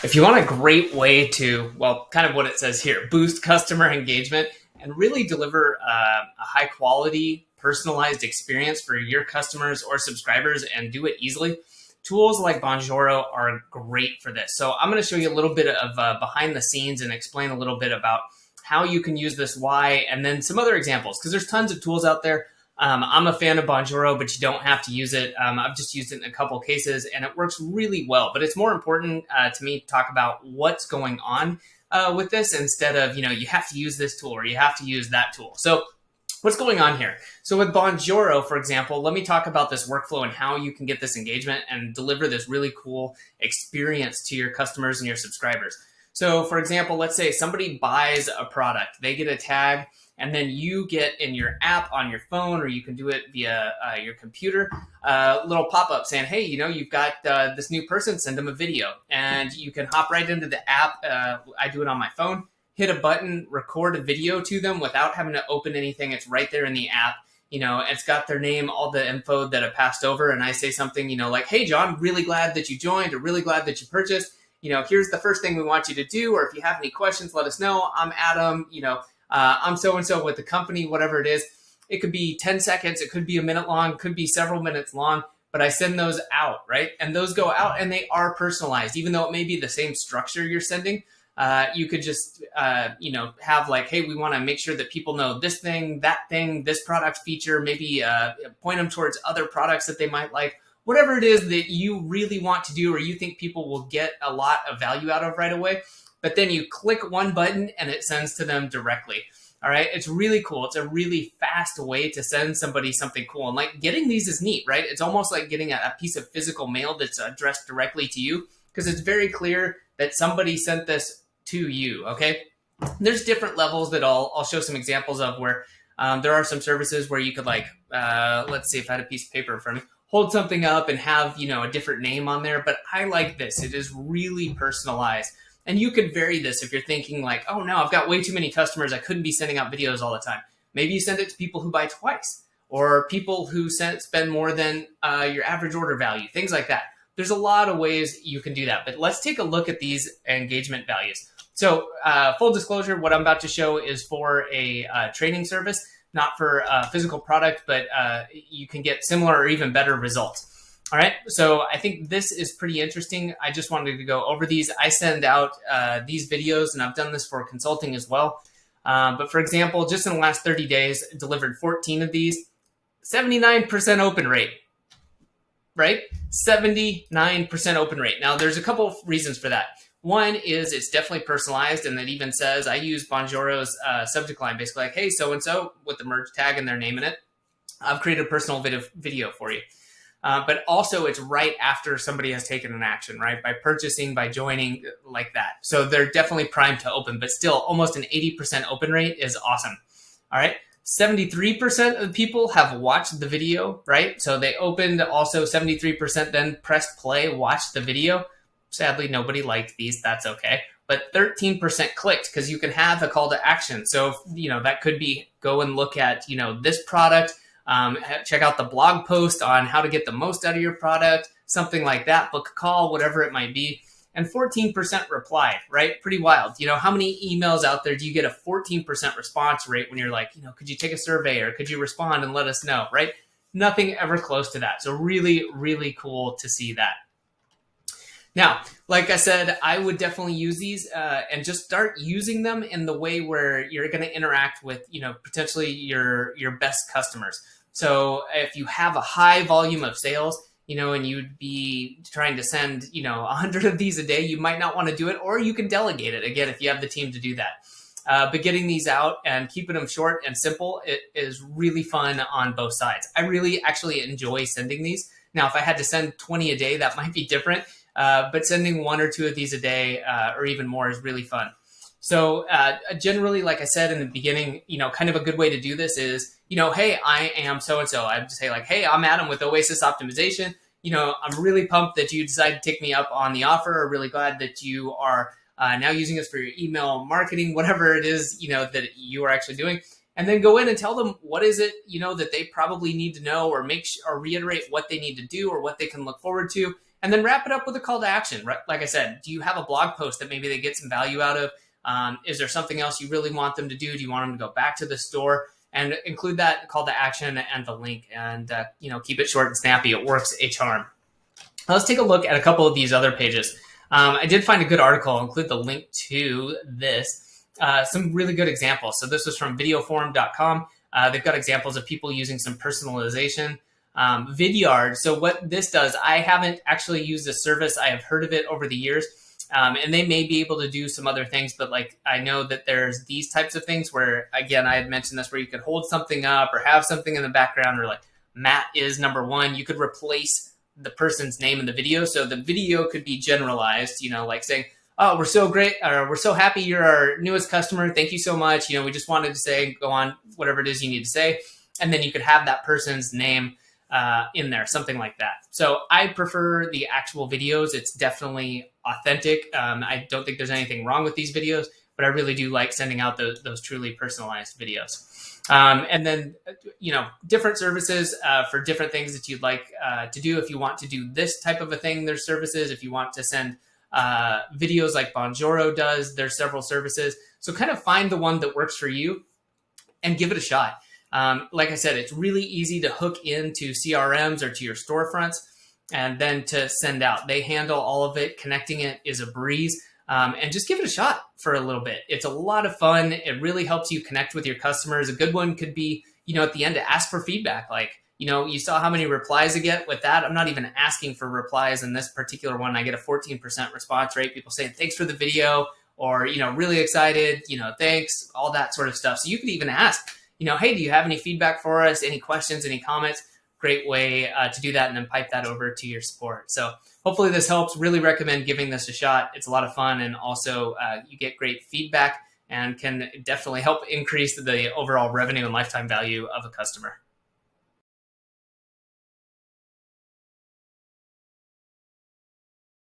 If you want a great way to, well, kind of what it says here, boost customer engagement and really deliver a high quality, personalized experience for your customers or subscribers and do it easily, tools like Bonjoro are great for this. So I'm going to show you a little bit of behind the scenes and explain a little bit about how you can use this, why, and then some other examples, because there's tons of tools out there. I'm a fan of Bonjoro, but you don't have to use it. I've just used it in a couple cases, and it works really well. But it's more important to me to talk about what's going on with this instead of, you have to use this tool or you have to use that tool. So what's going on here? So with Bonjoro, for example, let me talk about this workflow and how you can get this engagement and deliver this really cool experience to your customers and your subscribers. So for example, let's say somebody buys a product, they get a tag, and then you get in your app on your phone, or you can do it via your computer, a little pop-up saying, hey, you've got this new person, send them a video. And you can hop right into the app. I do it on my phone, hit a button, record a video to them without having to open anything. It's right there in the app. It's got their name, all the info that I passed over. And I say something, like, hey, John, really glad that you joined or really glad that you purchased. Here's the first thing we want you to do. Or if you have any questions, let us know. I'm Adam, I'm so-and-so with the company, whatever it is. It could be 10 seconds. It could be a minute long, could be several minutes long, but I send those out, right? And those go out and they are personalized, even though it may be the same structure you're sending. You could just, have like, hey, we want to make sure that people know this thing, that thing, this product feature, maybe point them towards other products that they might like. Whatever it is that you really want to do or you think people will get a lot of value out of right away. But then you click one button and it sends to them directly. All right. It's really cool. It's a really fast way to send somebody something cool. And like getting these is neat, right? It's almost like getting a piece of physical mail that's addressed directly to you because it's very clear that somebody sent this to you. Okay. There's different levels that I'll show some examples of where there are some services where you could like, let's see if I had a piece of paper in front of me, hold something up and have, a different name on there. But I like this. It is really personalized. And you could vary this if you're thinking like, oh no, I've got way too many customers. I couldn't be sending out videos all the time. Maybe you send it to people who buy twice or people who spend more than your average order value, things like that. There's a lot of ways you can do that. But let's take a look at these engagement values. So full disclosure, what I'm about to show is for a training service, not for a physical product, but you can get similar or even better results. All right, so I think this is pretty interesting. I just wanted to go over these. I send out these videos, and I've done this for consulting as well. But for example, just in the last 30 days, delivered 14 of these, 79% open rate, right? 79% open rate. Now, there's a couple of reasons for that. One is it's definitely personalized, and it even says, I use Bonjoro's subject line, basically like, hey, so-and-so, with the merge tag and their name in it. I've created a personal video for you. But also it's right after somebody has taken an action, right? By purchasing, by joining, like that. So they're definitely primed to open, but still almost an 80% open rate is awesome. All right. 73% of the people have watched the video, right? So they opened, also 73% then pressed play, watched the video. Sadly, nobody liked these. That's okay. But 13% clicked because you can have a call to action. So, that could be go and look at, this product. Check out the blog post on how to get the most out of your product, something like that, book a call, whatever it might be. And 14% replied, right? Pretty wild. How many emails out there do you get a 14% response rate when you're like, could you take a survey or could you respond and let us know, right? Nothing ever close to that. So really, really cool to see that. Now, like I said, I would definitely use these and just start using them in the way where you're going to interact with, potentially your best customers. So if you have a high volume of sales, and you'd be trying to send, 100 of these a day, you might not want to do it, or you can delegate it again if you have the team to do that. But getting these out and keeping them short and simple, it is really fun on both sides. I really actually enjoy sending these. Now, if I had to send 20 a day, that might be different. But sending 1 or 2 of these a day or even more is really fun. So generally, like I said in the beginning, kind of a good way to do this is, hey, I am so-and-so. I would say like, hey, I'm Adam with Oasis Optimization. I'm really pumped that you decided to take me up on the offer. I'm really glad that you are now using us for your email marketing, whatever it is, that you are actually doing. And then go in and tell them what is it, that they probably need to know or or reiterate what they need to do or what they can look forward to. And then wrap it up with a call to action. Right? Like I said, do you have a blog post that maybe they get some value out of? Is there something else you really want them to do? Do you want them to go back to the store? And include that call to action and the link, and keep it short and snappy. It works a charm. Let's take a look at a couple of these other pages. I did find a good article. I'll include the link to this. Some really good examples. So this was from videoforum.com. They've got examples of people using some personalization. Vidyard. So what this does, I haven't actually used this service. I have heard of it over the years. And they may be able to do some other things, but like I know that there's these types of things where, again, I had mentioned this, where you could hold something up or have something in the background, or like Matt is number one. You could replace the person's name in the video. So the video could be generalized, like saying, oh, we're so great, or we're so happy you're our newest customer. Thank you so much. We just wanted to say, go on, whatever it is you need to say. And then you could have that person's name in there, something like that. So I prefer the actual videos. It's definitely authentic. I don't think there's anything wrong with these videos, but I really do like sending out those truly personalized videos. And then, different services for different things that you'd like to do. If you want to do this type of a thing, there's services. If you want to send videos like Bonjoro does, there's several services. So kind of find the one that works for you and give it a shot. Like I said, it's really easy to hook into CRMs or to your storefronts and then to send out. They handle all of it. Connecting it is a breeze. And just give it a shot for a little bit. It's a lot of fun. It really helps you connect with your customers. A good one could be, at the end, to ask for feedback. Like, you saw how many replies I get with that. I'm not even asking for replies in this particular one. I get a 14% response rate. People saying, thanks for the video, or, really excited, thanks, all that sort of stuff. So you could even ask, hey, do you have any feedback for us? Any questions, any comments? Great way to do that, and then pipe that over to your support. So hopefully this helps. Really recommend giving this a shot. It's a lot of fun, and also you get great feedback and can definitely help increase the overall revenue and lifetime value of a customer.